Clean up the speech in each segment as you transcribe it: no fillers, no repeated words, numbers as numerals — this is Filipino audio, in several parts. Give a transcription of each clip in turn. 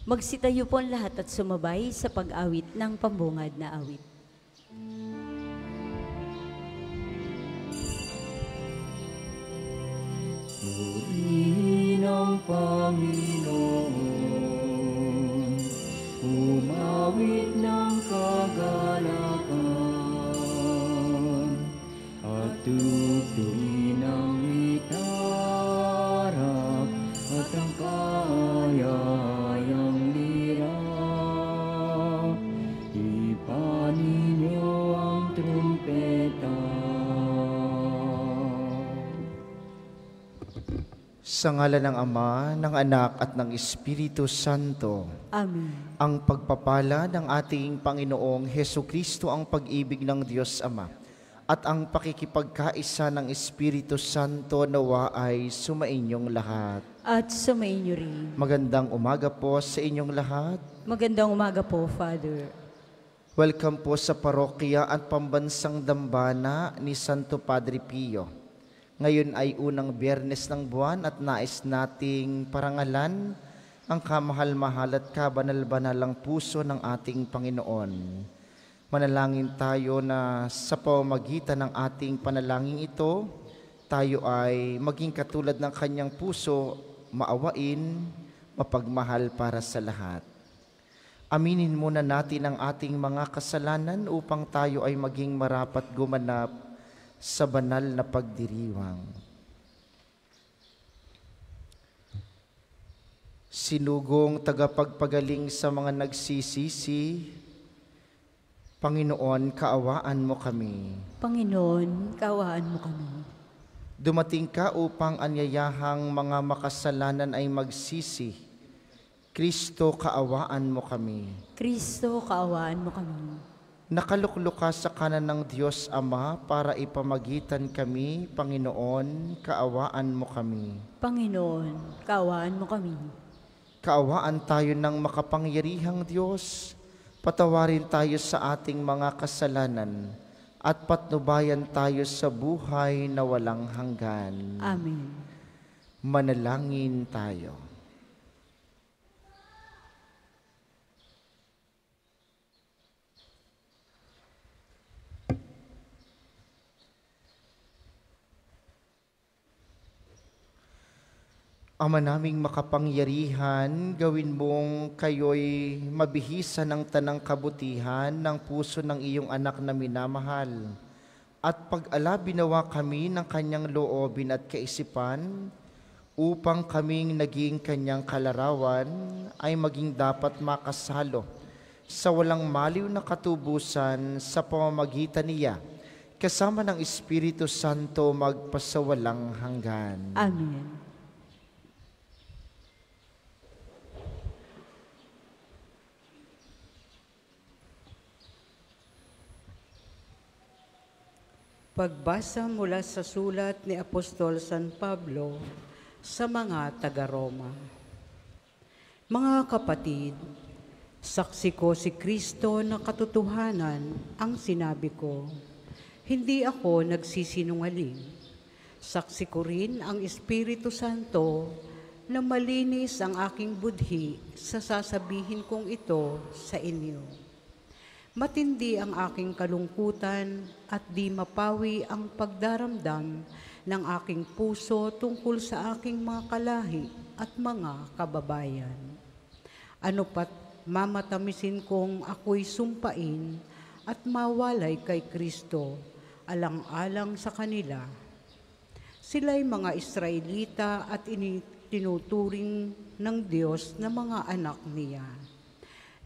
Magsitayo po ang lahat at sumabay sa pag-awit ng pambungad na awit. Purihin ang Panginoon, umawit ng kagalakan, at tugtugin ang gitarap at ang kayayang lira. Ipaninyo ang trumpeta. Sa ngalan ng Ama, ng Anak at ng Espiritu Santo. Amen. Ang pagpapala ng ating Panginoong Hesukristo, ang pag-ibig ng Diyos Ama, at ang pakikipagkaisa ng Espiritu Santo nawa ay sumainyong lahat. At sumainyo rin. Magandang umaga po sa inyong lahat. Magandang umaga po, Father. Welcome po sa parokya at pambansang dambana ni Santo Padre Pio. Ngayon ay unang Biyernes ng buwan at nais nating parangalan ang kamahal-mahal at kabanal-banalang puso ng ating Panginoon. Manalangin tayo na sa pamamagitan ng ating panalangin ito, tayo ay maging katulad ng kanyang puso, maawain, mapagmahal para sa lahat. Aminin muna natin ang ating mga kasalanan upang tayo ay maging marapat gumanap sa banal na pagdiriwang. Sinugong tagapagpagaling sa mga nagsisisi, Panginoon, kaawaan mo kami. Panginoon, kaawaan mo kami. Dumating ka upang anyayahang mga makasalanan ay magsisi. Kristo, kaawaan mo kami. Kristo, kaawaan mo kami. Nakaluklok ka sa kanan ng Diyos Ama para ipamagitan kami, Panginoon, kaawaan mo kami. Panginoon, kaawaan mo kami. Kaawaan tayo ng makapangyarihang Diyos, patawarin tayo sa ating mga kasalanan, at patnubayan tayo sa buhay na walang hanggan. Amen. Manalangin tayo. Ama naming makapangyarihan, gawin mong kayo'y mabihisa ng tanang kabutihan ng puso ng iyong anak na minamahal. At pag-alabi nawa kami ng kanyang loobin at kaisipan, upang kaming naging kanyang kalarawan ay maging dapat makasalo sa walang maliw na katubusan sa pamamagitan niya, kasama ng Espiritu Santo magpasawalang hanggan. Amen. Pagbasa mula sa sulat ni Apostol San Pablo sa mga taga-Roma. Mga kapatid, saksi ko si Kristo na katotohanan ang sinabi ko. Hindi ako nagsisinungaling. Saksi ko rin ang Espiritu Santo na malinis ang aking budhi sa sasabihin kong ito sa inyo. Matindi ang aking kalungkutan at di mapawi ang pagdaramdam ng aking puso tungkol sa aking mga kalahi at mga kababayan. Ano pat mamatamisin kong ako'y sumpain at mawalay kay Kristo, alang-alang sa kanila. Sila'y mga Israelita at tinuturing ng Diyos na mga anak niya.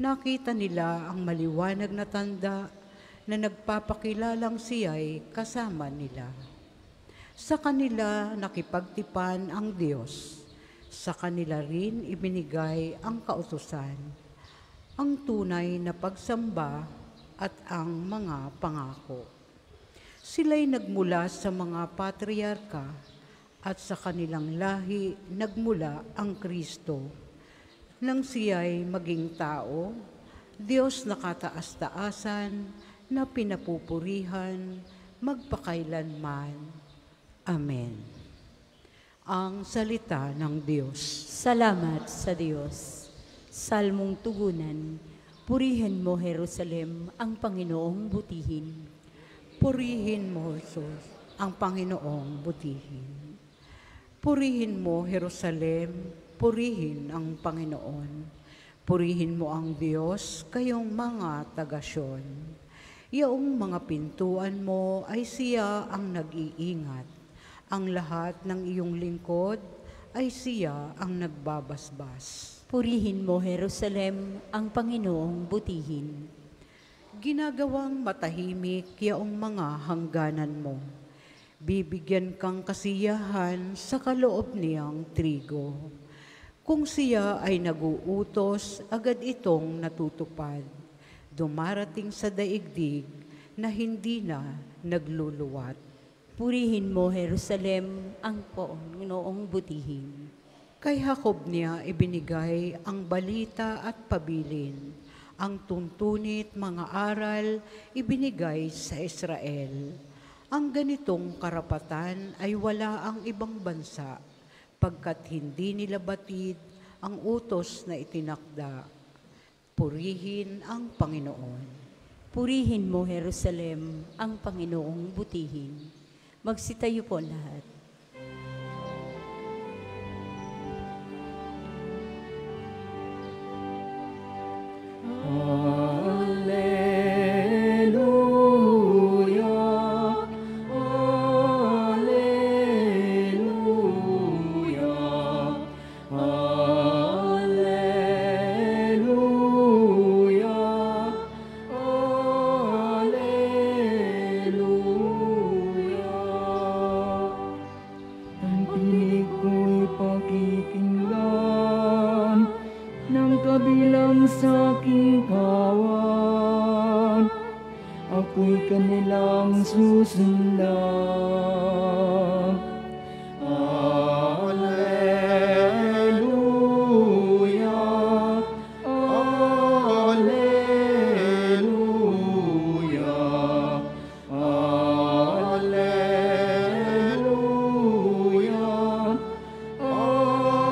Nakita nila ang maliwanag na tanda na nagpapakilalang siya'y kasama nila. Sa kanila nakipagtipan ang Diyos. Sa kanila rin ibinigay ang kautusan, ang tunay na pagsamba at ang mga pangako. Sila'y nagmula sa mga patriarka at sa kanilang lahi nagmula ang Kristo. Nang siya'y maging tao, Diyos na kataas-taasan na pinapupurihan magpakailanman. Amen. Ang salita ng Diyos. Salamat sa Diyos. Salmong tugunan, purihin mo Jerusalem, ang Panginoong butihin. Purihin mo, Jesus, ang Panginoong butihin. Purihin mo, Jerusalem, purihin ang Panginoon. Purihin mo ang Diyos, kayong mga taga-Syon. Yaong mga pintuan mo ay siya ang nag-iingat. Ang lahat ng iyong lingkod ay siya ang nagbabasbas. Purihin mo Jerusalem, ang Panginoong butihin. Ginagawang matahimik yaong mga hangganan mo. Bibigyan kang kasiyahan sa kaloob niyang trigo. Kung siya ay naguutos, agad itong natutupad. Dumarating sa daigdig na hindi na nagluluwat. Purihin mo Jerusalem, ang Panginoong butihin. Kay Jacob niya ibinigay ang balita at pabilin. Ang tuntunit mga aral ibinigay sa Israel. Ang ganitong karapatan ay wala ang ibang bansa, pagkat hindi nila batid ang utos na itinakda. Purihin ang Panginoon. Purihin mo Jerusalem, ang Panginoong butihin. Magsitayo po lahat. Hallelujah, hallelujah, hallelujah, hallelujah. Ang tinig ko'y pakikinggan ng kabilang sa aking kawan, ako'y kanilang susundan. Alleluia, Alleluia, Alleluia, Alleluia.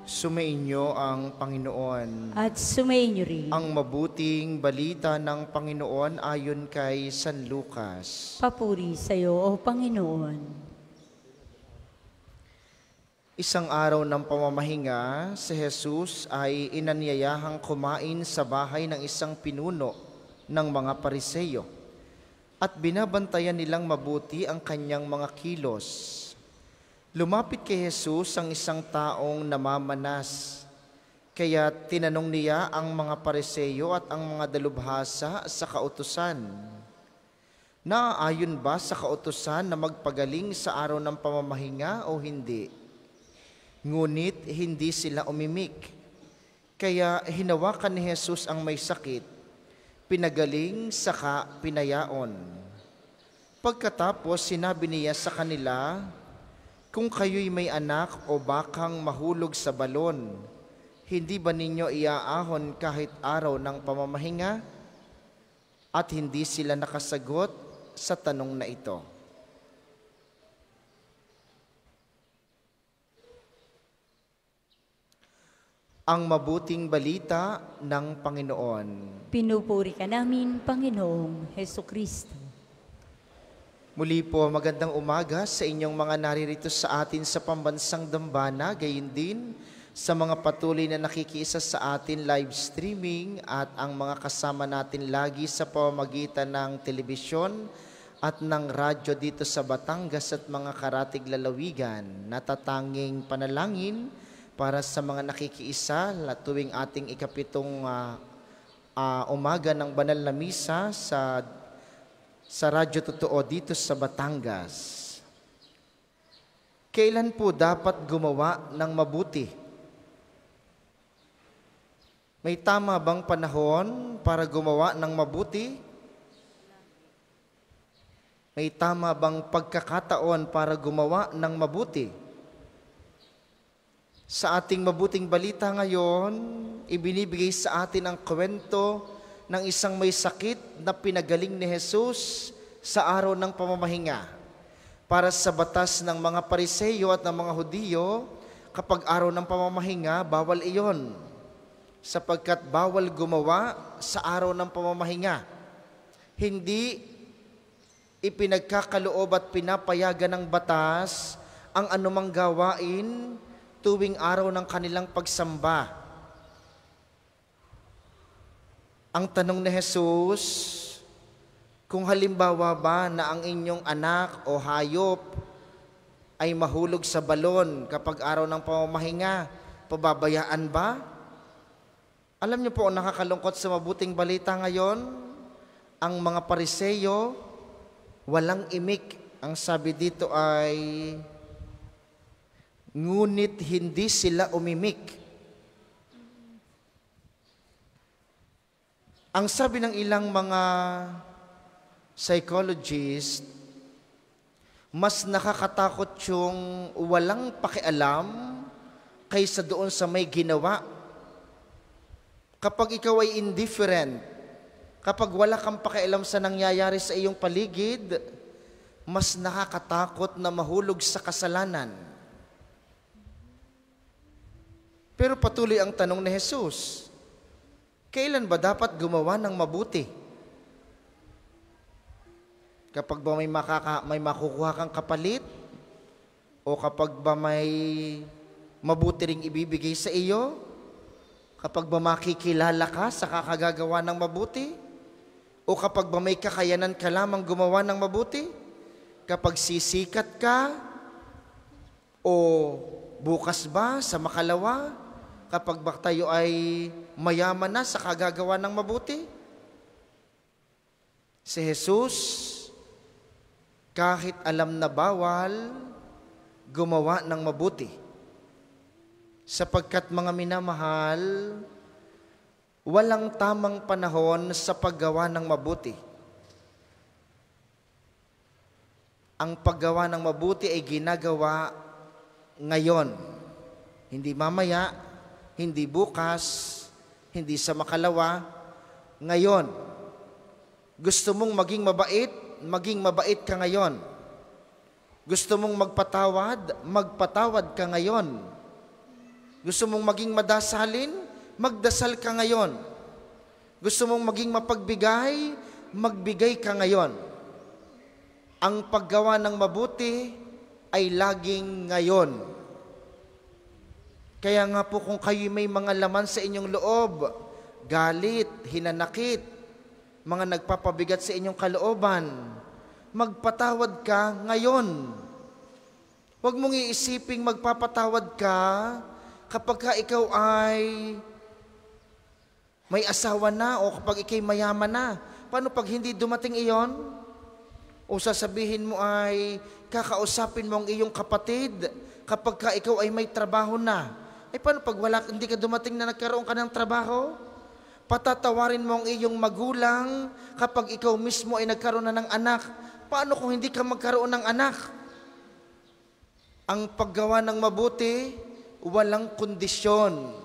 Sumainyo ang Panginoon. At sumainyo rin. Ang mabuting balita ng Panginoon ayon kay San Lucas. Papuri sa iyo, O Panginoon. Isang araw ng pamamahinga, si Jesus ay inanyayahang kumain sa bahay ng isang pinuno ng mga Pariseyo at binabantayan nilang mabuti ang kanyang mga kilos. Lumapit kay Jesus ang isang taong namamanas, kaya tinanong niya ang mga Pariseyo at ang mga dalubhasa sa kautusan. Naaayon ba sa kautusan na magpagaling sa araw ng pamamahinga o hindi? Ngunit hindi sila umimik. Kaya hinawakan ni Jesus ang may sakit, pinagaling saka pinayaon. Pagkatapos sinabi niya sa kanila, kung kayo'y may anak o bakang mahulog sa balon, hindi ba ninyo iaahon kahit araw ng pamamahinga? At hindi sila nakasagot sa tanong na ito. Ang mabuting balita ng Panginoon. Pinupuri ka namin, Panginoong Hesukristo. Muli po, magandang umaga sa inyong mga naririto sa atin sa pambansang dambana, gayon din sa mga patuloy na nakikiisa sa atin live streaming at ang mga kasama natin lagi sa pamamagitan ng telebisyon at ng radyo dito sa Batangas at mga karatig lalawigan. Natatanging panalangin para sa mga nakikiisa tuwing ating ikapitong umaga ng banal na misa sa Radyo Totoo dito sa Batangas. Kailan po dapat gumawa ng mabuti? May tama bang panahon para gumawa ng mabuti? May tama bang pagkakataon para gumawa ng mabuti? Sa ating mabuting balita ngayon, ibinibigay sa atin ang kwento ng isang may sakit na pinagaling ni Jesus sa araw ng pamamahinga. Para sa batas ng mga Pariseyo at ng mga Hudiyo, kapag araw ng pamamahinga, bawal iyon, sapagkat bawal gumawa sa araw ng pamamahinga. Hindi ipinagkakaloob at pinapayagan ng batas ang anumang gawain tuwing araw ng kanilang pagsamba. Ang tanong ni Jesus, kung halimbawa ba na ang inyong anak o hayop ay mahulog sa balon kapag araw ng pamamahinga, pababayaan ba? Alam niyo po, ang nakakalungkot sa mabuting balita ngayon, ang mga Pariseyo, walang imik. Ang sabi dito ay, ngunit hindi sila umimik. Ang sabi ng ilang mga psychologist, mas nakakatakot yung walang pakialam kaysa doon sa may ginawa. Kapag ikaw ay indifferent, kapag wala kang pakialam sa nangyayari sa iyong paligid, mas nakakatakot na mahulog sa kasalanan. Pero patuloy ang tanong ni Jesus, kailan ba dapat gumawa ng mabuti? Kapag ba may makukuha kang kapalit? O kapag ba may mabuti ring ibibigay sa iyo? Kapag ba makikilala ka sa kakagagawa ng mabuti? O kapag ba may kakayanan ka lamang gumawa ng mabuti? Kapag sisikat ka? O bukas ba sa makalawa? Kapag ba tayo ay mayaman na sa kagagawa ng mabuti? Si Jesus, kahit alam na bawal, gumawa ng mabuti. Sapagkat mga minamahal, walang tamang panahon sa paggawa ng mabuti. Ang paggawa ng mabuti ay ginagawa ngayon. Hindi mamaya, hindi bukas, hindi sa makalawa, ngayon. Gusto mong maging mabait ka ngayon. Gusto mong magpatawad ka ngayon. Gusto mong maging madasalin, magdasal ka ngayon. Gusto mong maging mapagbigay, magbigay ka ngayon. Ang paggawa ng mabuti ay laging ngayon. Kaya nga po kung kayo may mga laman sa inyong loob, galit, hinanakit, mga nagpapabigat sa inyong kalooban, magpatawad ka ngayon. Huwag mong iisiping magpapatawad ka kapag ka ikaw ay may asawa na o kapag ikay mayaman na. Paano pag hindi dumating iyon? O sasabihin mo ay kakausapin mo ang iyong kapatid kapag ka ikaw ay may trabaho na. Ay paano pag hindi ka dumating na nagkaroon ka ng trabaho? Patatawarin mo ang iyong magulang kapag ikaw mismo ay nagkaroon na ng anak. Paano kung hindi ka magkaroon ng anak? Ang paggawa ng mabuti, walang kondisyon.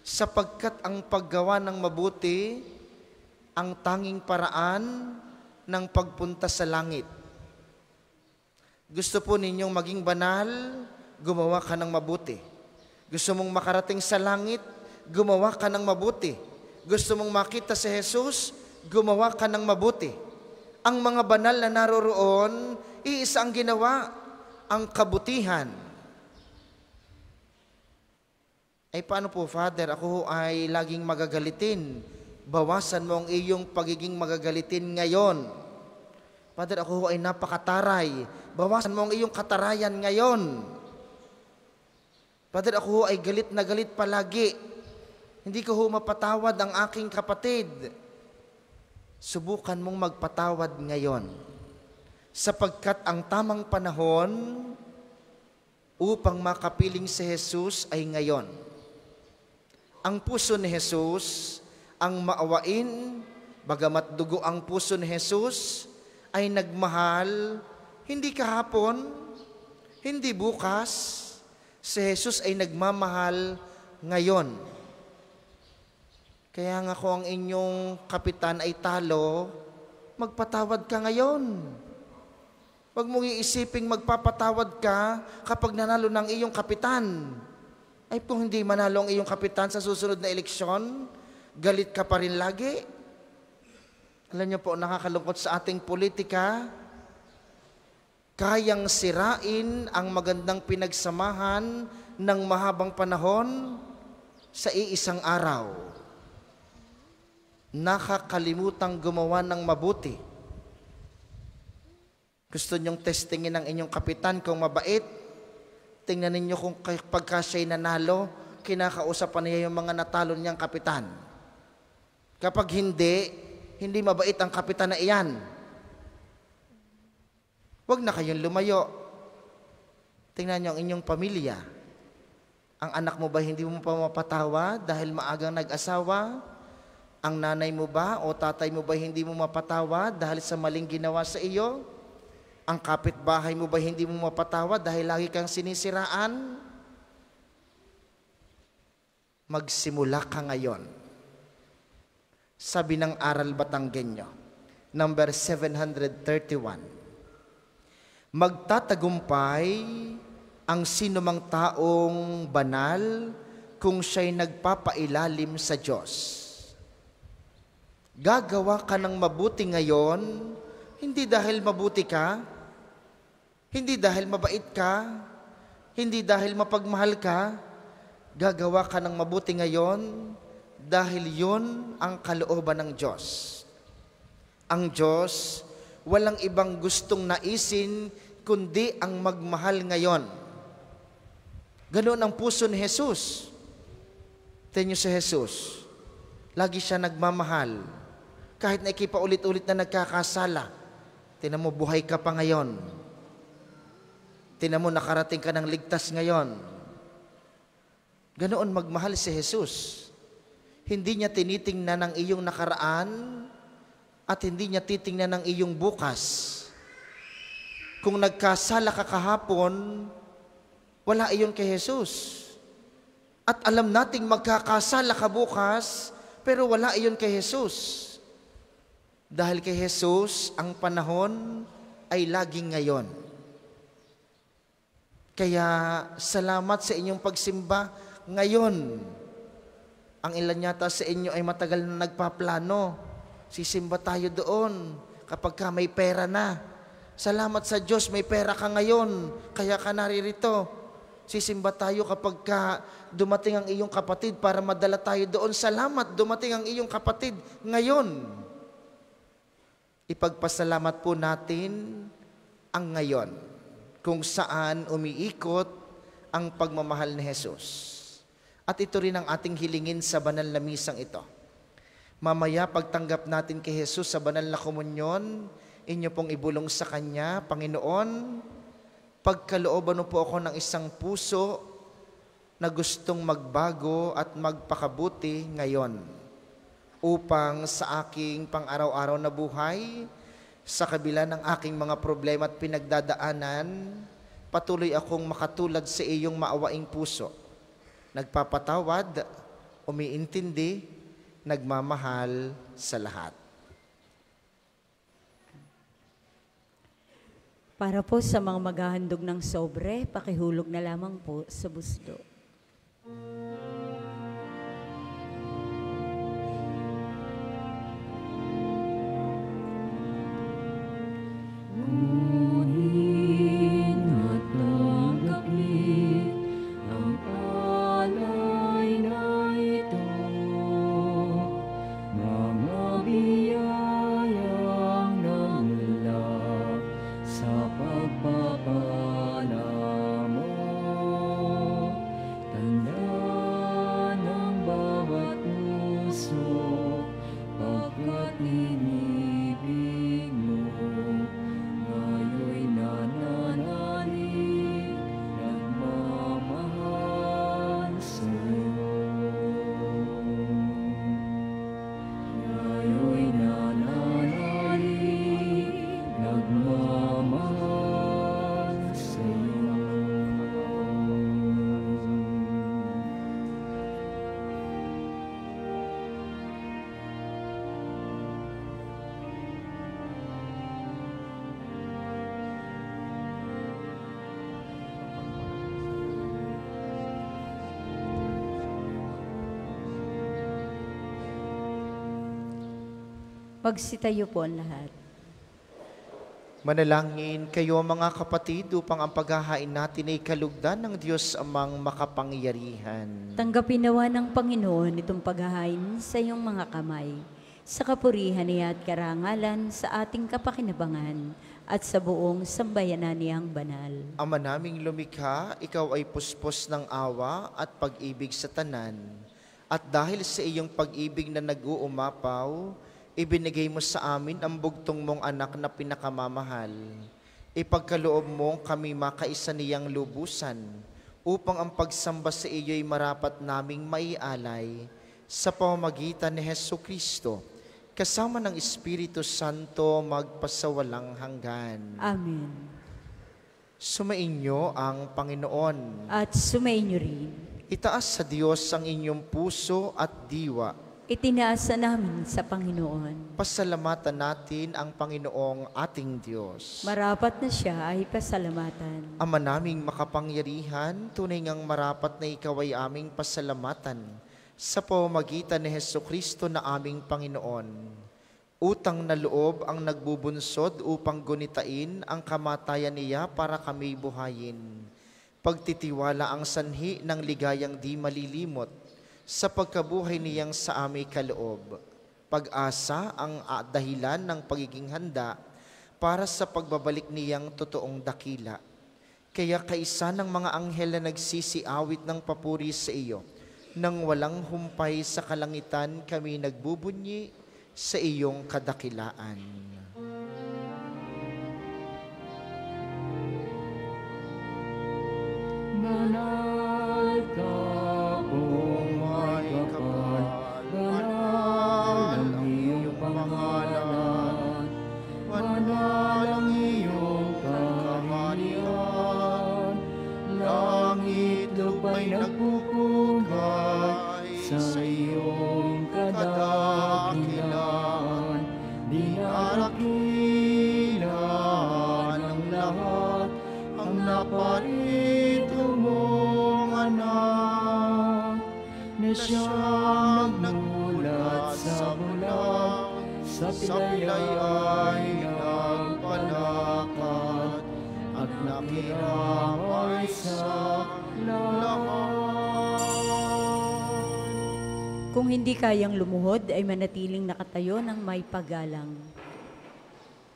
Sapagkat ang paggawa ng mabuti, ang tanging paraan ng pagpunta sa langit. Gusto po ninyong maging banal, gumawa ka ng mabuti. Gusto mong makarating sa langit, gumawa ka ng mabuti. Gusto mong makita si Jesus, gumawa ka ng mabuti. Ang mga banal na naroroon, iisa ang ginawa, ang kabutihan. Ay paano po, Father? Ako ay laging magagalitin. Bawasan mo ang iyong pagiging magagalitin ngayon. Father, ako ay napakataray. Bawasan mo ang iyong katarayan ngayon. Father, ako ay galit na galit palagi. Hindi ko mapatawad ang aking kapatid. Subukan mong magpatawad ngayon. Sapagkat ang tamang panahon upang makapiling si Jesus ay ngayon. Ang puso ni Jesus ang maawain, bagamat dugo ang puso ni Jesus ay nagmahal, hindi kahapon, hindi bukas. Si Jesus ay nagmamahal ngayon. Kaya nga kung ang inyong kapitan ay talo, magpatawad ka ngayon. Huwag mong iisiping magpapatawad ka kapag nanalo ng iyong kapitan. Ay kung hindi manalo ang iyong kapitan sa susunod na eleksyon, galit ka pa rin lagi. Alam niyo po, nakakalungkot sa ating politika, kayang sirain ang magandang pinagsamahan ng mahabang panahon sa iisang araw. Nakakalimutang gumawa ng mabuti. Gusto niyong testingin ang inyong kapitan kung mabait? Tingnan ninyo kung pagka siya'y nanalo, kinakausapan niya yung mga natalo niyang kapitan. Kapag hindi mabait ang kapitan na iyan. Huwag na kayong lumayo. Tingnan niyo ang inyong pamilya. Ang anak mo ba hindi mo pa mapatawa dahil maagang nag-asawa? Ang nanay mo ba o tatay mo ba hindi mo mapatawa dahil sa maling ginawa sa iyo? Ang kapitbahay mo ba hindi mo mapatawa dahil lagi kang sinisiraan? Magsimula ka ngayon. Sabi ng Aral Batanggenyo, number 731. Magtatagumpay ang sinumang taong banal kung siya'y nagpapailalim sa Diyos. Gagawa ka ng mabuti ngayon, hindi dahil mabuti ka, hindi dahil mabait ka, hindi dahil mapagmahal ka. Gagawa ka ng mabuti ngayon dahil yun ang kalooban ng Diyos. Ang Diyos, walang ibang gustong naisin kundi ang magmahal ngayon. Ganoon ang puso ni Jesus. Tingnan niyo si Jesus. Lagi siya nagmamahal. Kahit na ikipaulit-ulit na nagkakasala. Tingnan mo, buhay ka pa ngayon. Tingnan mo, nakarating ka ng ligtas ngayon. Ganoon magmahal si Jesus. Hindi niya tinitingnan ang iyong nakaraan at hindi niya titingnan ang iyong bukas. Kung nagkasala ka kahapon, wala iyon kay Jesus. At alam nating magkakasala ka bukas, pero wala iyon kay Jesus. Dahil kay Jesus, ang panahon ay laging ngayon. Kaya salamat sa inyong pagsimba ngayon. Ang ilan yata sa inyo ay matagal na nagpaplano. Sisimba tayo doon kapag ka may pera na. Salamat sa Diyos, may pera ka ngayon. Kaya ka naririto. Sisimba tayo kapag ka dumating ang iyong kapatid para madala tayo doon. Salamat, dumating ang iyong kapatid ngayon. Ipagpasalamat po natin ang ngayon kung saan umiikot ang pagmamahal ni Jesus. At ito rin ang ating hilingin sa banal na misang ito. Mamaya pagtanggap natin kay Jesus sa banal na komunyon, inyo pong ibulong sa Kanya, Panginoon, pagkalooban mo po ako ng isang puso na gustong magbago at magpakabuti ngayon upang sa aking pang-araw-araw na buhay, sa kabila ng aking mga problema at pinagdadaanan, patuloy akong makatulad sa iyong maawaing puso. Nagpapatawad, umiintindi, nagmamahal sa lahat. Para po sa mga maghahandog ng sobre, pakihulog na lamang po sa busdo. Pagpapala mo, tanda Magsitayo po ang lahat. Manalangin kayo mga kapatid upang ang paghahain natin ay kalugdan ng Diyos amang makapangyarihan. Tanggapin nawa ng Panginoon itong paghahain sa iyong mga kamay, sa kapurihan niya at karangalan sa ating kapakinabangan at sa buong sambayanan niyang banal. Ama naming lumikha, ikaw ay puspos ng awa at pag-ibig sa tanan. At dahil sa iyong pag-ibig na nag-uumapaw, ibinigay mo sa amin ang bugtong mong anak na pinakamamahal. Ipagkaloob mong kami makaisa niyang lubusan upang ang pagsamba sa iyo'y marapat naming maialay sa pamamagitan ni Hesukristo, kasama ng Espiritu Santo magpasawalang hanggan. Amen. Sumainyo ang Panginoon. At sumainyo rin. Itaas sa Diyos ang inyong puso at diwa. Itinaasa namin sa Panginoon. Pasalamatan natin ang Panginoong ating Diyos. Marapat na siya ay pasalamatan. Ama naming makapangyarihan, tunay ngang marapat na ikaw ay aming pasalamatan sa pamamagitan ni Hesukristo na aming Panginoon. Utang na loob ang nagbubunsod upang gunitain ang kamatayan niya para kami buhayin. Pagtitiwala ang sanhi ng ligayang di malilimot sa pagkabuhay niyang sa aming kaloob. Pag-asa ang dahilan ng pagiging handa para sa pagbabalik niyang totoong dakila. Kaya kaisa ng mga anghel na nagsisiawit ng papuri sa iyo, nang walang humpay sa kalangitan kami nagbubunyi sa iyong kadakilaan. Banal ka, O may kapal, banal ang iyong pangalan, banal ang iyong kaharian, langit lupa'y nagpupugay sa iyong kadakilaan, dinarakilan ng lahat ang naparito mong anak, na siyang nagmulat sa bulan, sa pilay ay nagpalakad, at nakiramay sa lahat. Kung hindi kayang lumuhod, ay manatiling nakatayo ng may paggalang.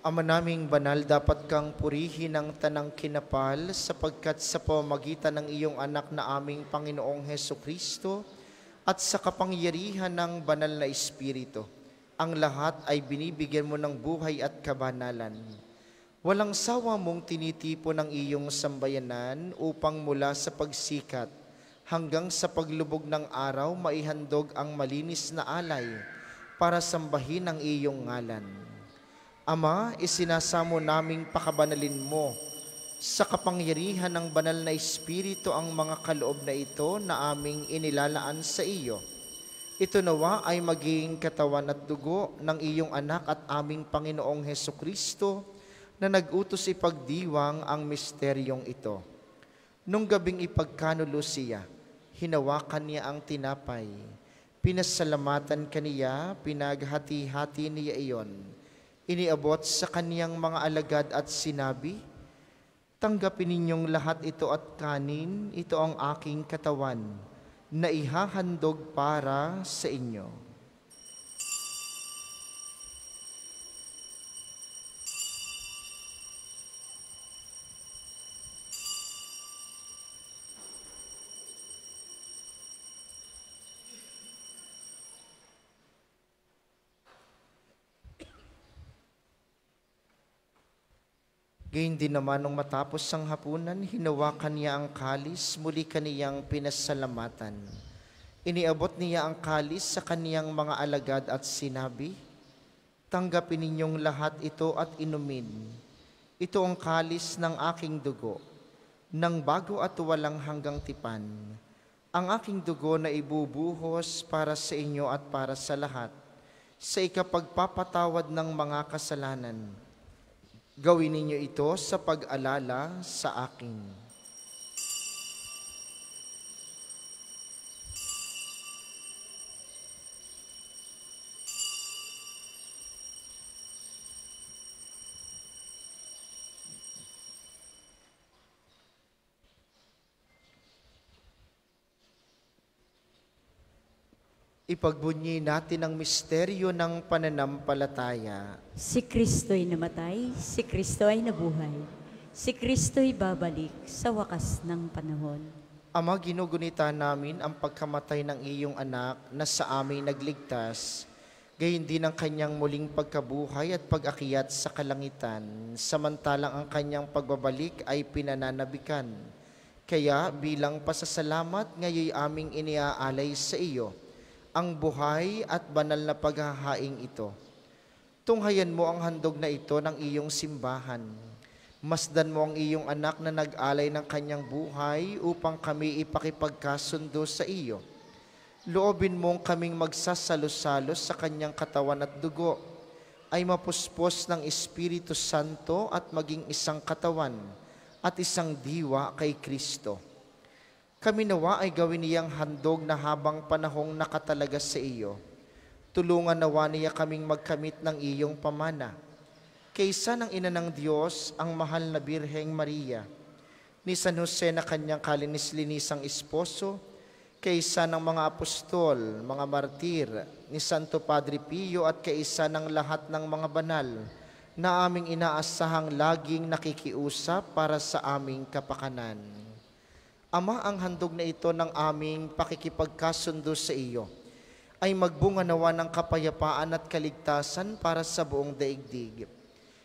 Ama naming banal, dapat kang purihin ng tanang kinapal sapagkat sa pamamagitan ng iyong anak na aming Panginoong Hesukristo at sa kapangyarihan ng banal na Espiritu, ang lahat ay binibigyan mo ng buhay at kabanalan. Walang sawa mong tinitipo ng iyong sambayanan upang mula sa pagsikat hanggang sa paglubog ng araw maihandog ang malinis na alay para sambahin ang iyong ngalan. Ama, isinasamo naming pakabanalin mo sa kapangyarihan ng banal na Espiritu ang mga kaloob na ito na aming inilalaan sa iyo. Ito nawa ay maging katawan at dugo ng iyong anak at aming Panginoong Hesukristo na nag-utos ipagdiwang ang misteryong ito. Nung gabing ipagkanulo siya, hinawakan niya ang tinapay. Pinasalamatan kaniya, pinaghati-hati niya iyon. Iniabot sa kaniyang mga alagad at sinabi, tanggapin ninyong lahat ito at kanin, ito ang aking katawan, na ihahandog para sa inyo. Gayun din naman nung matapos ang hapunan, hinawakan niya ang kalis, muli kaniyang pinasalamatan. Iniabot niya ang kalis sa kaniyang mga alagad at sinabi, tanggapin ninyong lahat ito at inumin. Ito ang kalis ng aking dugo, ng bago at walang hanggang tipan. Ang aking dugo na ibubuhos para sa inyo at para sa lahat, sa ikapagpapatawad ng mga kasalanan. Gawin ninyo ito sa pag-alala sa akin. Ipagbunyi natin ang misteryo ng pananampalataya. Si Kristo'y namatay, si Kristo ay nabuhay. Si Kristo'y babalik sa wakas ng panahon. Ama, ginugunita namin ang pagkamatay ng iyong anak na sa amin nagligtas, gayon din ang kanyang muling pagkabuhay at pag-akyat sa kalangitan, samantalang ang kanyang pagbabalik ay pinananabikan. Kaya bilang pasasalamat, ngayon aming iniaalay sa iyo ang buhay at banal na paghahaing ito. Tunghayan mo ang handog na ito ng iyong simbahan. Masdan mo ang iyong anak na nag-alay ng kanyang buhay upang kami ipakipagkasundo sa iyo. Loobin mong kaming magsasalo-salos sa kanyang katawan at dugo, ay mapuspos ng Espiritu Santo at maging isang katawan at isang diwa kay Kristo. Kami nawa ay gawin niyang handog na habang panahong nakatalaga sa iyo. Tulungan nawa niya kaming magkamit ng iyong pamana. Kaysa ng Ina ng Diyos, ang mahal na Birheng Maria, ni San Jose na kanyang kalinis-linisang esposo, kaysa ng mga apostol, mga martir, ni Santo Padre Pio at kaysa ng lahat ng mga banal, na aming inaasahang laging nakikiusap para sa aming kapakanan. Ama, ang handog na ito ng aming pakikipagkasundo sa iyo ay magbunga nawa ng kapayapaan at kaligtasan para sa buong daigdig.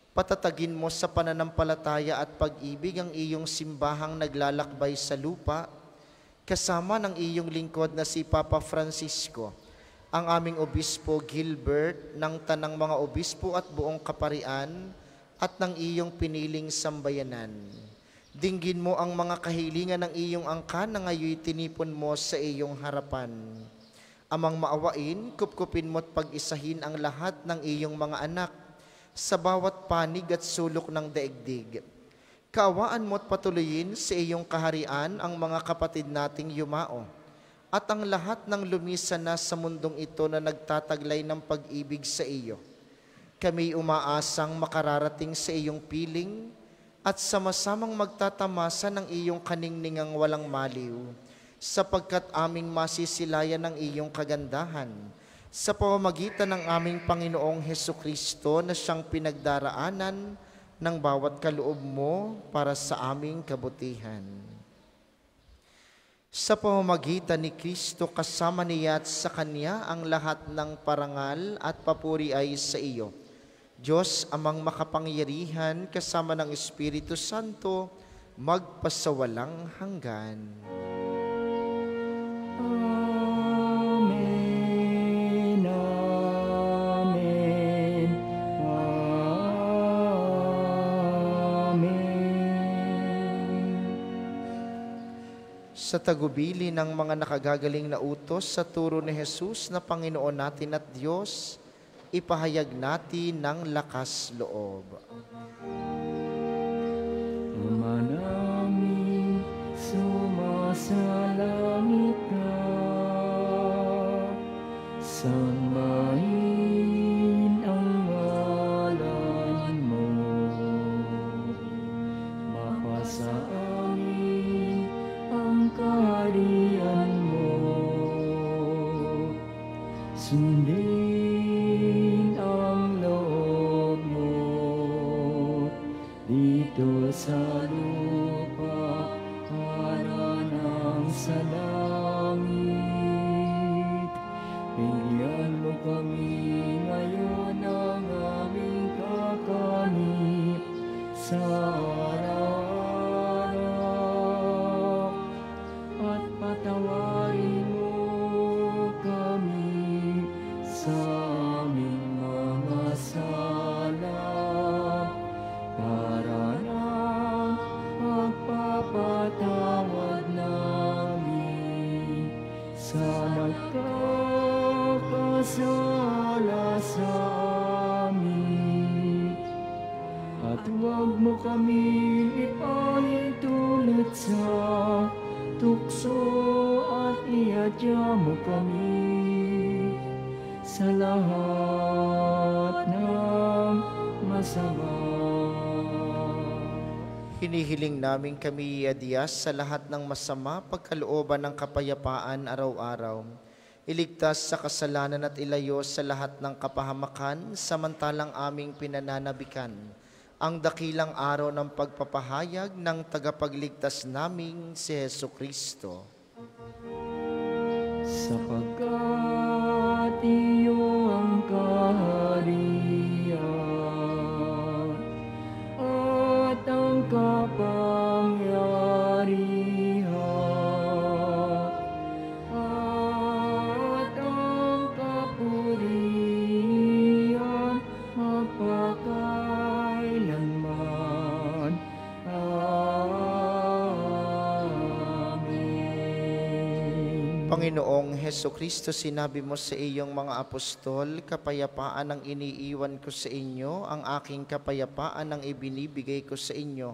Patatagin mo sa pananampalataya at pag-ibig ang iyong simbahang naglalakbay sa lupa, kasama ng iyong lingkod na si Papa Francisco, ang aming Obispo Gilbert, ng tanang mga obispo at buong kaparian, at ng iyong piniling sambayanan. Dinggin mo ang mga kahilingan ng iyong angkan na ngayon tinipon mo sa iyong harapan. Amang maawain, kupkupin mo't pag-isahin ang lahat ng iyong mga anak sa bawat panig at sulok ng daigdig. Kaawaan mo't patuloyin sa iyong kaharian ang mga kapatid nating yumao, at ang lahat ng lumisan na sa mundong ito na nagtataglay ng pag-ibig sa iyo. Kami umaasang makararating sa iyong piling at sama-samang magtatamasa ng iyong kaningningang walang maliw, sapagkat aming masisilayan ng iyong kagandahan sa pamamagitan ng aming Panginoong Hesukristo na siyang pinagdaraanan ng bawat kaloob mo para sa aming kabutihan. Sa pamamagitan ni Kristo, kasama niya at sa Kanya ang lahat ng parangal at papuri ay sa iyo, Diyos amang makapangyarihan, kasama ng Espiritu Santo, magpasawalang hanggan. Amen, amen, amen. Sa tagubili ng mga nakagagaling na utos sa turo ni Jesus na Panginoon natin at Diyos, ipahayag natin ng lakas loob. Ama namin, sumasalangit ka, sambahin ang ngalan mo, mapasa amin ang kaharian mo, sundin ang loob mo dito sa lupa para nang sa langit. Bigyan mo kami ngayon ng aming kakanin sa araw-araw, at patawarin mo kami sa aming mga sala, para nang magpapatawad namin sa nagkakasala sa amin. At huwag mo kami ipahintulot sa tukso, at iadya mo kami sa lahat ng masama. Hinihiling namin kami iadiyas sa lahat ng masama, pagkalooban ng kapayapaan araw-araw. Iligtas sa kasalanan at ilayo sa lahat ng kapahamakan, samantalang aming pinananabikan ang dakilang araw ng pagpapahayag ng tagapagligtas naming si Jesucristo. Sapagkat iyo ang kaharian at ang kapangyarihan at ang kapurihan magpakailanman. Amen. Panginoong Hesukristo, sinabi mo sa iyong mga apostol, kapayapaan ang iniiwan ko sa inyo, ang aking kapayapaan ang ibinibigay ko sa inyo.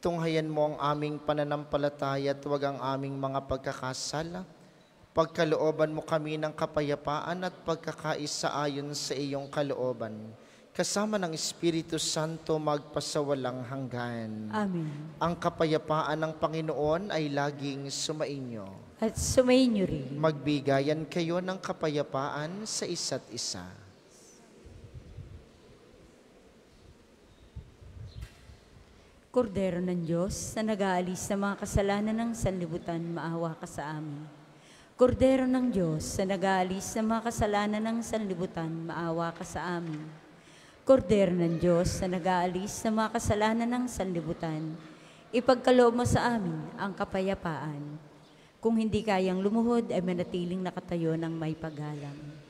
Tunghayan mo ang aming pananampalataya at huwag ang aming mga pagkakasala. Pagkalooban mo kami ng kapayapaan at pagkakaisa ayon sa iyong kalooban. Kasama ng Espiritu Santo magpasawalang hanggan. Amen. Ang kapayapaan ng Panginoon ay laging sumainyo. At sumainyo rin. Magbigayan kayo ng kapayapaan sa isa't isa. Kordero ng Diyos na nag-aalis sa mga kasalanan ng sanlibutan, maawa ka sa amin. Kordero ng Diyos na nag-aalis sa mga kasalanan ng sanlibutan, maawa ka sa amin. Kordero ng Diyos na nag-aalis sa mga kasalanan ng sanlibutan, ipagkaloob mo sa amin ang kapayapaan. Kung hindi kayang lumuhod, ay manatiling nakatayo ng may paggalang.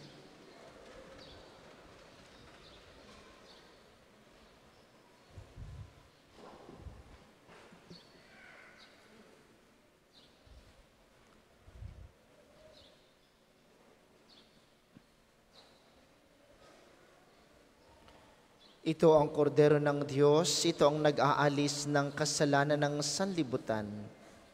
Ito ang kordero ng Diyos, ito ang nag-aalis ng kasalanan ng sanlibutan.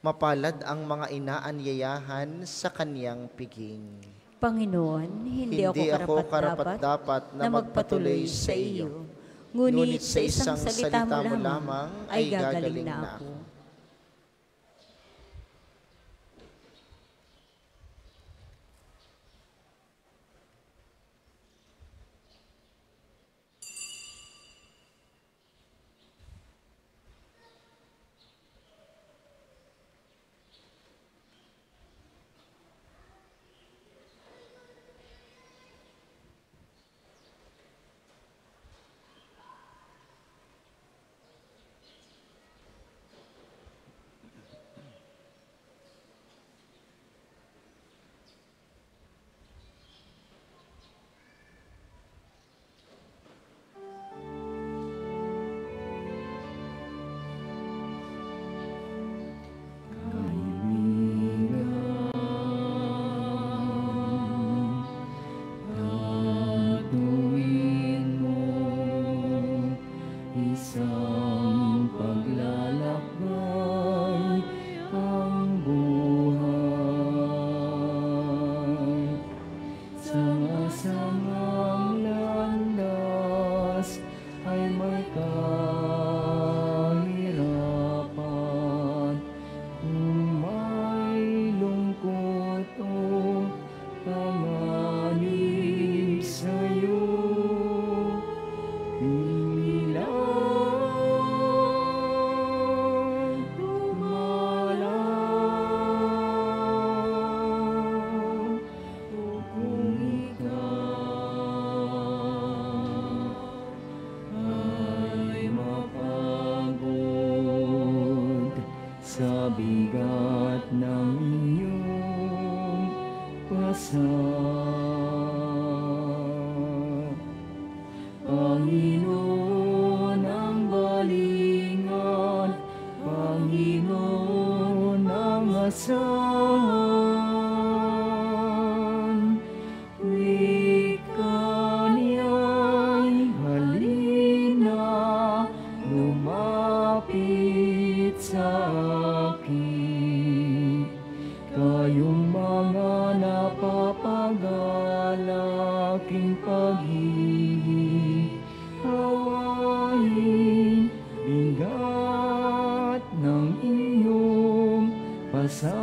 Mapalad ang mga inaanyayahan sa kaniyang piging. Panginoon, hindi ako karapat-dapat na magpatuloy sa iyo. Ngunit sa isang salita mo lamang ay gagaling na ako. Isang paglalakbay ang buhay, sama-samang landas ay may kahirapan. Kung may lungkot o panganib sa'yo, sa bigat ng iyong pasang. Panginoon ang balingan, Panginoon ang asahan. Wika niya'y halina, lumapit sa akin. Kayong mga napapagalaking pag-ibig, hawain bigat ng iyong pasanin.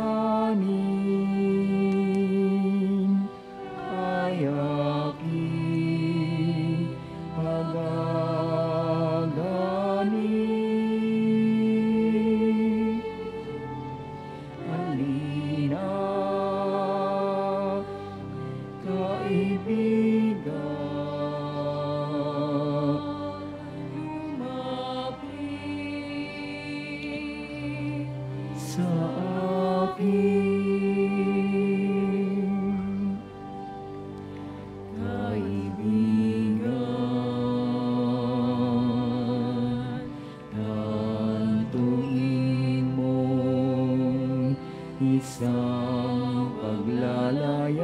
isang paglalayag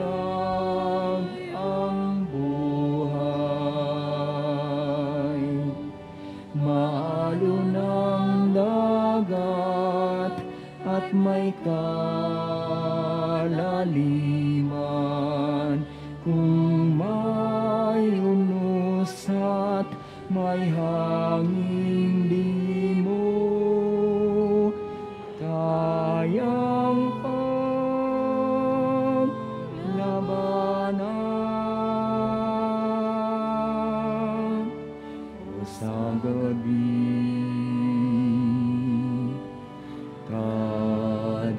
ang buhay. Maalo ng dagat at may kalaliman, kung may unos at may hangin di mo kayang paglabanan. O sa gabi kadiliman,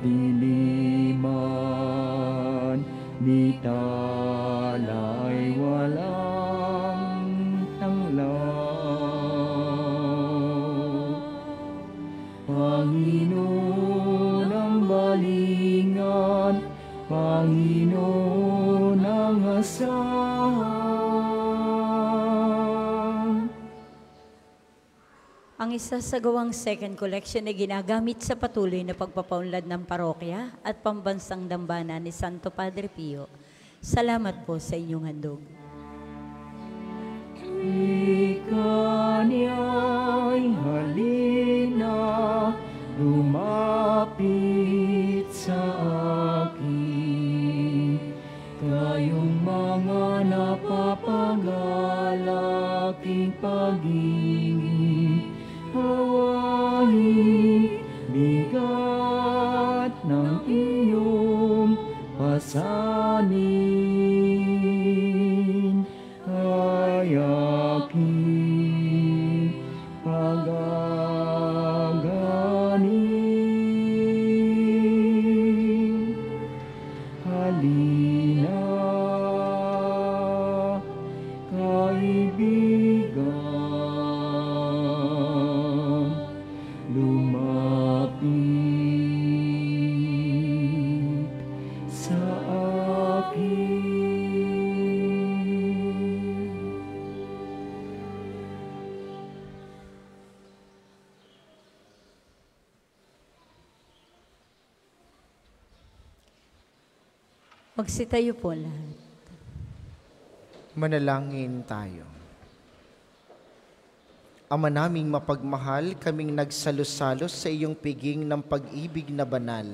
di talay walang tanglaw. Panginoon ang balingan, Panginoon ang asahan. Ang isasagawang second collection ay ginagamit sa patuloy na pagpapaunlad ng parokya at pambansang dambana ni Santo Padre Pio. Salamat po sa inyong handog. Ikanya'y halina, lumapit sa akin. Kayong mga napapangalaking pag-ibig, hawahin bigat ng iyong pasanin. Ay aking pagaganin. Halina, kaibigan, lumapit sa akin. Magsitayo po lahat. Manalangin tayo. Ama naming mapagmahal, kaming nagsalos-salos sa iyong piging ng pag-ibig na banal,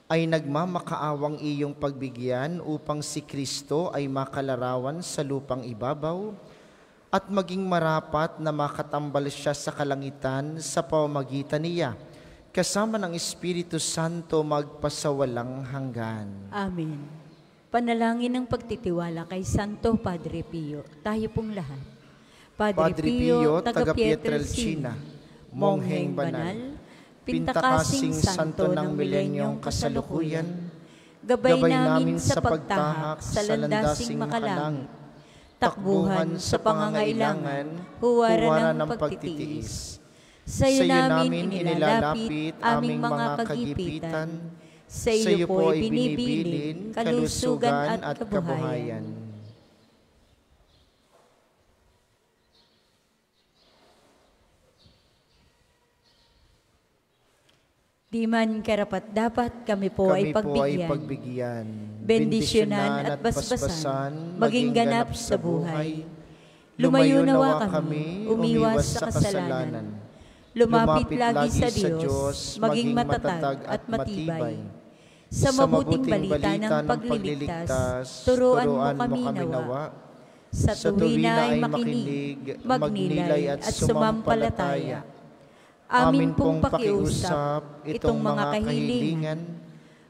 ay nagmamakaawang iyong pagbigyan upang si Kristo ay makalarawan sa lupang ibabaw at maging marapat na makatambal siya sa kalangitan sa pamamagitan niya, kasama ng Espiritu Santo magpasawalang hanggan. Amen. Panalangin ng pagtitiwala kay Santo Padre Pio. Tayo pong lahat. Padre Pio, taga Pietrelcina, mongheng banal, pintakasing santo ng milenyong kasalukuyan, gabay namin sa pagtahak sa landasing makalangit, takbuhan sa pangangailangan, huwaran ng pagtitiis. Sa iyo namin inilalapit aming mga kagipitan, sa iyo po ibinibilin kalusugan at kabuhayan. Di man karapat dapat kami po ay pagbigyan, bendisyonan at basbasan, maging ganap sa buhay. Lumayo nawa kami, umiwas sa kasalanan. Lumapit lagi sa Diyos, maging matatag at matibay. Sa mabuting balita ng pagliligtas, turuan mo kami nawa. Sa tuwina ay makinig, magnilay at sumampalataya. Amin pong pakiusap itong mga kahilingan.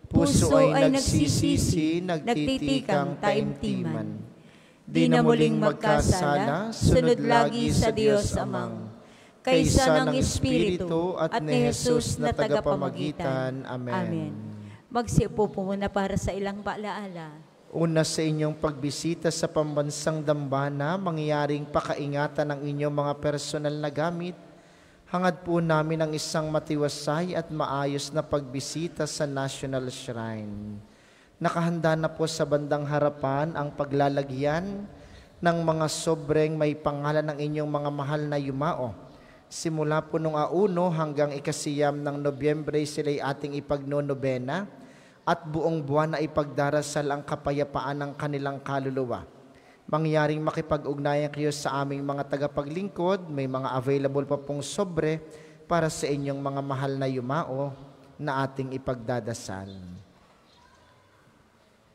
Puso ay nagsisisi, nagtitikang taimtiman. Di na muling magkasala, sunod lagi sa Diyos Amang. Kaysa ng Espiritu at ni Jesus na tagapamagitan. Amen. Magsiupo po muna para sa ilang paalaala. Una sa inyong pagbisita sa pambansang dambana, mangyaring pakaingatan ng inyong mga personal na gamit. Hangad po namin ang isang matiwasay at maayos na pagbisita sa National Shrine. Nakahanda na po sa bandang harapan ang paglalagyan ng mga sobreng may pangalan ng inyong mga mahal na yumao Simula po nung 1 hanggang 9 ng Nobyembre sila'y ating ipagnonobena at buong buwan na ipagdarasal ang kapayapaan ng kanilang kaluluwa. Mangyaring makipag-ugnayan kayo sa aming mga tagapaglingkod, may mga available pa pong sobre para sa inyong mga mahal na yumao na ating ipagdadasal.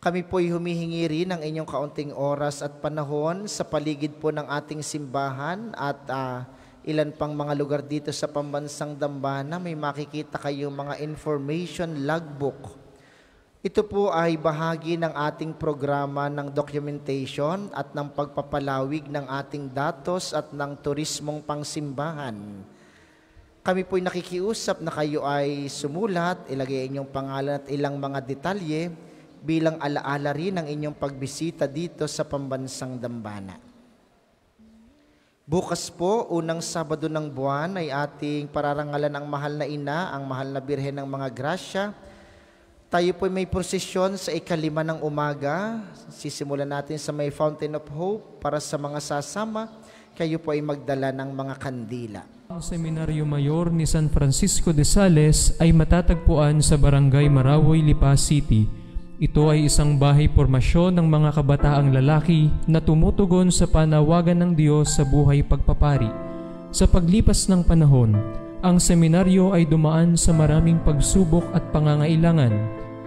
Kami po'y humihingi rin ng inyong kaunting oras at panahon sa paligid po ng ating simbahan at ilan pang mga lugar dito sa pambansang Dambana, may makikita kayong mga information logbook. Ito po ay bahagi ng ating programa ng documentation at ng pagpapalawig ng ating datos at ng turismong pangsimbahan. Kami po'y nakikiusap na kayo ay sumulat, ilagay inyong pangalan at ilang mga detalye bilang alaala rin ng inyong pagbisita dito sa pambansang Dambana. Bukas po, unang Sabado ng buwan, ay ating pararangalan ang mahal na ina, ang mahal na Birhen ng mga Grasya. Tayo po may prosesyon sa 5 ng umaga. Sisimulan natin sa may Fountain of Hope para sa mga sasama. Kayo po ay magdala ng mga kandila. Ang Seminaryo Mayor ni San Francisco de Sales ay matatagpuan sa Barangay Marawoy, Lipa City. Ito ay isang bahay pormasyon ng mga kabataang lalaki na tumutugon sa panawagan ng Diyos sa buhay pagpapari. Sa paglipas ng panahon, ang seminaryo ay dumaan sa maraming pagsubok at pangangailangan.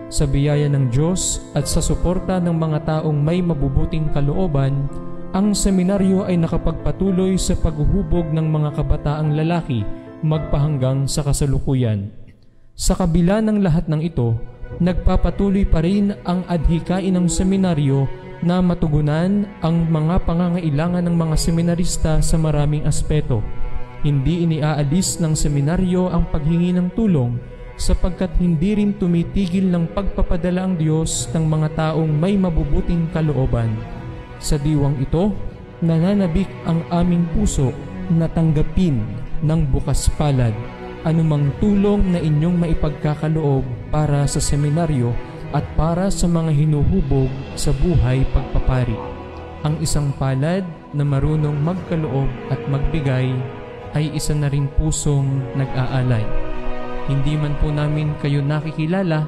Sa biyaya ng Diyos at sa suporta ng mga taong may mabubuting kalooban, ang seminaryo ay nakapagpatuloy sa paghuhubog ng mga kabataang lalaki magpahanggang sa kasalukuyan. Sa kabila ng lahat ng ito, nagpapatuloy pa rin ang adhikain ng seminaryo na matugunan ang mga pangangailangan ng mga seminarista sa maraming aspeto. Hindi iniaalis ng seminaryo ang paghingi ng tulong sapagkat hindi rin tumitigil ng pagpapadala ang Diyos ng mga taong may mabubuting kalooban. Sa diwang ito, nananabik ang aming puso na tanggapin ng bukas palad anumang tulong na inyong maipagkakaloob para sa seminaryo at para sa mga hinuhubog sa buhay pagpapari. Ang isang palad na marunong magkaloob at magbigay ay isa na ring pusong nag-aalay. Hindi man po namin kayo nakikilala,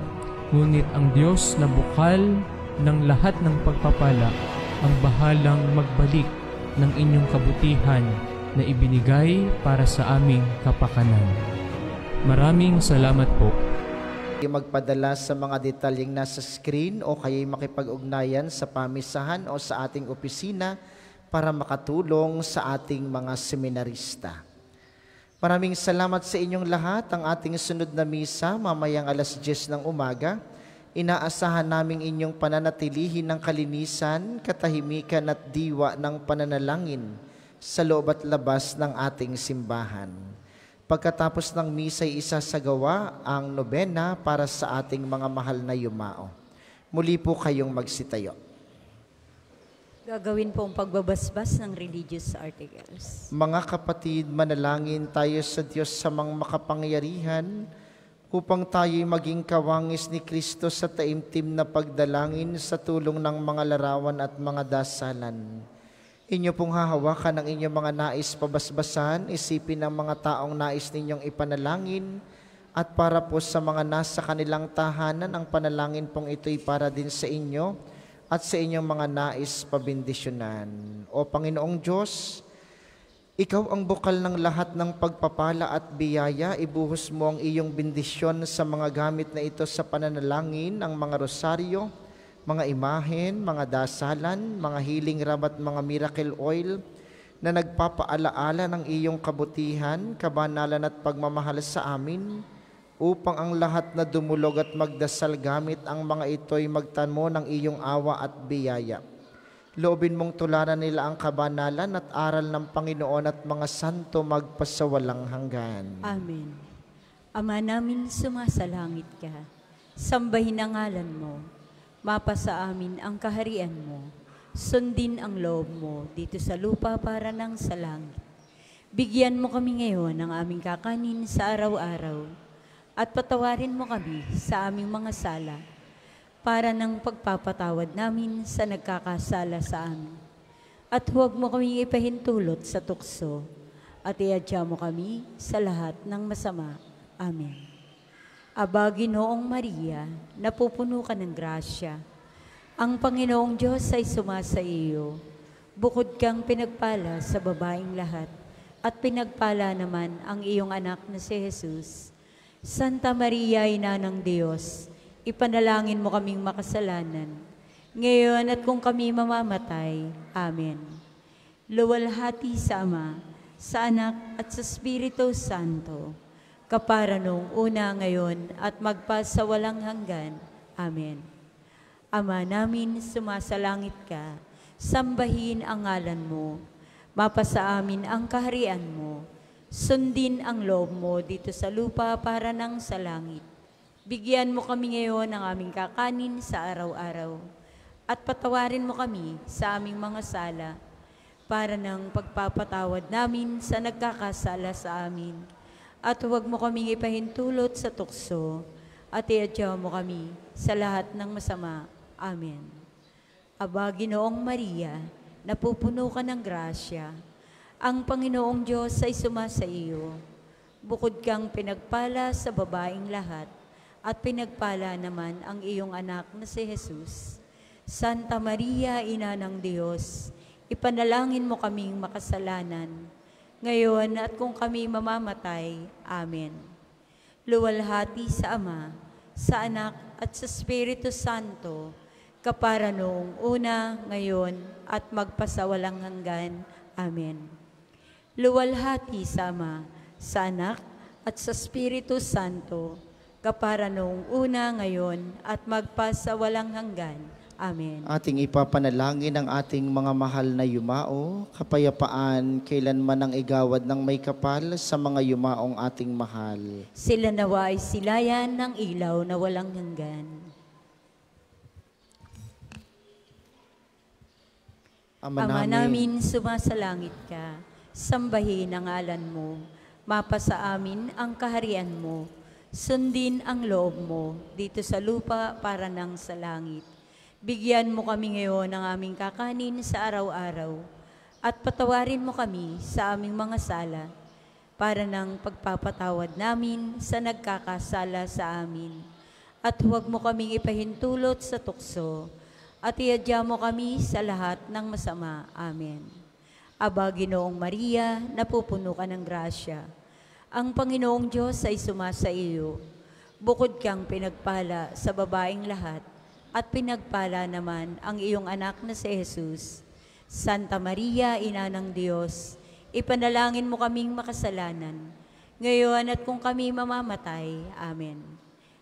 ngunit ang Diyos na bukal ng lahat ng pagpapala ang bahalang magbalik ng inyong kabutihan na ibinigay para sa aming kapakanan. Maraming salamat po. Magpadala sa mga detalyeng nasa screen o kaya'y makipag-ugnayan sa pamisahan o sa ating opisina para makatulong sa ating mga seminarista. Maraming salamat sa inyong lahat. Ang ating sunod na misa mamayang 10:00 ng umaga. Inaasahan naming inyong pananatilihin ng kalinisan, katahimikan at diwa ng pananalangin sa loob at labas ng ating simbahan. Pagkatapos ng misa ay isasagawa ang nobena para sa ating mga mahal na yumao. Muli po kayong magsitayo. Gagawin po ang pagbabasbas ng religious articles. Mga kapatid, manalangin tayo sa Diyos sa mga makapangyarihan upang tayo'y maging kawangis ni Kristo sa taimtim na pagdalangin sa tulong ng mga larawan at mga dasalan. Inyo pong hahawakan ang inyong mga nais pabasbasan, isipin ang mga taong nais ninyong ipanalangin, at para po sa mga nasa kanilang tahanan, ang panalangin pong ito'y para din sa inyo at sa inyong mga nais pabindisyonan. O Panginoong Diyos, Ikaw ang bukal ng lahat ng pagpapala at biyaya, ibuhos mo ang iyong bendisyon sa mga gamit na ito sa pananalangin, ang mga rosaryo, mga imahen, mga dasalan, mga healing rub at mga miracle oil na nagpapaalaala ng iyong kabutihan, kabanalan at pagmamahal sa amin, upang ang lahat na dumulog at magdasal gamit ang mga ito'y magtamo ng iyong awa at biyaya. Loobin mong tularan nila ang kabanalan at aral ng Panginoon at mga santo magpasawalang hanggan. Amen. Ama namin sumasalangit ka, sambahin ang ngalan mo. Mapasa amin ang kaharian mo. Sundin ang loob mo dito sa lupa para ng sa langit. Bigyan mo kami ngayon ng aming kakanin sa araw-araw at patawarin mo kami sa aming mga sala para ng pagpapatawad namin sa nagkakasala sa amin. At huwag mo kaming ipahintulot sa tukso at iadya mo kami sa lahat ng masama. Amen. Aba, Ginoong Maria, napupuno ka ng grasya. Ang Panginoong Diyos ay sumasa iyo. Bukod kang pinagpala sa babaeng lahat, at pinagpala naman ang iyong anak na si Jesus. Santa Maria, Ina ng Diyos, ipanalangin mo kaming makasalanan, ngayon at kung kami mamamatay. Amen. Luwalhati sa Ama, sa Anak at sa Espiritu Santo, kapara nung una, ngayon at magpasawalang hanggan. Amen. Ama namin, sumasalangit ka, sambahin ang ngalan mo, mapasa amin ang kaharian mo, sundin ang loob mo dito sa lupa para nang sa langit. Bigyan mo kami ngayon ng aming kakanin sa araw-araw, at patawarin mo kami sa aming mga sala, para ng pagpapatawad namin sa nagkakasala sa amin. At huwag mo kaming ipahintulot sa tukso, at iadya mo kami sa lahat ng masama. Amen. Aba, Ginoong Maria, napupuno ka ng grasya. Ang Panginoong Diyos ay sumasa iyo. Bukod kang pinagpala sa babaeng lahat, at pinagpala naman ang iyong anak na si Jesus. Santa Maria, Ina ng Diyos, ipanalangin mo kaming makasalanan, ngayon at kung kami mamamatay. Amen. Luwalhati sa Ama, sa Anak at sa Espiritu Santo, kapara noong una, ngayon at magpasawalang hanggan. Amen. Luwalhati sa Ama, sa Anak at sa Espiritu Santo, kapara noong una, ngayon at magpasawalang hanggan. Amen. Ating ipapanalangin ang ating mga mahal na yumao, kapayapaan kailanman ang igawad ng may kapal sa mga yumaong ating mahal. Sila nawa ay silayan ng ilaw na walang hanggan. Ama namin, sumasalangit ka, sambahin ang ngalan mo, mapasa amin ang kaharian mo, sundin ang loob mo dito sa lupa para nang sa langit. Bigyan mo kami ngayon ng aming kakanin sa araw-araw, at patawarin mo kami sa aming mga sala, para ng pagpapatawad namin sa nagkakasala sa amin. At huwag mo kaming ipahintulot sa tukso, at iadya mo kami sa lahat ng masama. Amen. Aba, Ginoong Maria, napupuno ka ng grasya. Ang Panginoong Diyos ay sumasa iyo. Bukod kang pinagpala sa babaeng lahat, at pinagpala naman ang iyong anak na si Jesus. Santa Maria, Ina ng Diyos, ipanalangin mo kaming makasalanan, ngayon at kung kami mamamatay. Amen.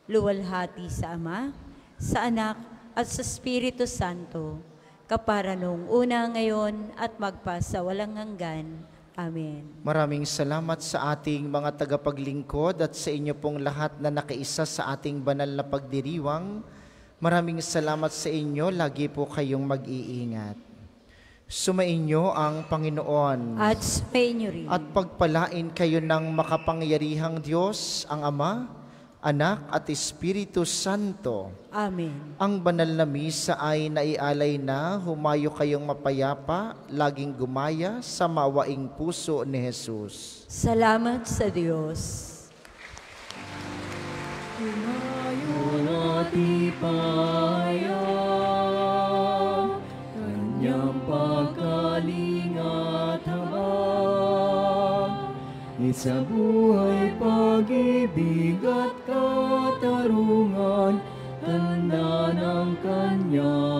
Luwalhati sa Ama, sa Anak at sa Espiritu Santo, kapara noong una, ngayon at magpasawalang hanggan. Amen. Maraming salamat sa ating mga tagapaglingkod at sa inyo pong lahat na nakiisa sa ating banal na pagdiriwang. Maraming salamat sa inyo, lagi po kayong mag-iingat. Sumainyo ang Panginoon. At sumainyo rin. At pagpalain kayo ng makapangyarihang Diyos, ang Ama, Anak at Espiritu Santo. Amen. Ang banal na misa ay naialay na, humayo kayong mapayapa, laging gumaya sa mawaing puso ni Jesus. Salamat sa Diyos. Natipaya, kanyang pagkaling at habag, sa buhay, pag-ibig at katarungan, tanda ng kanyang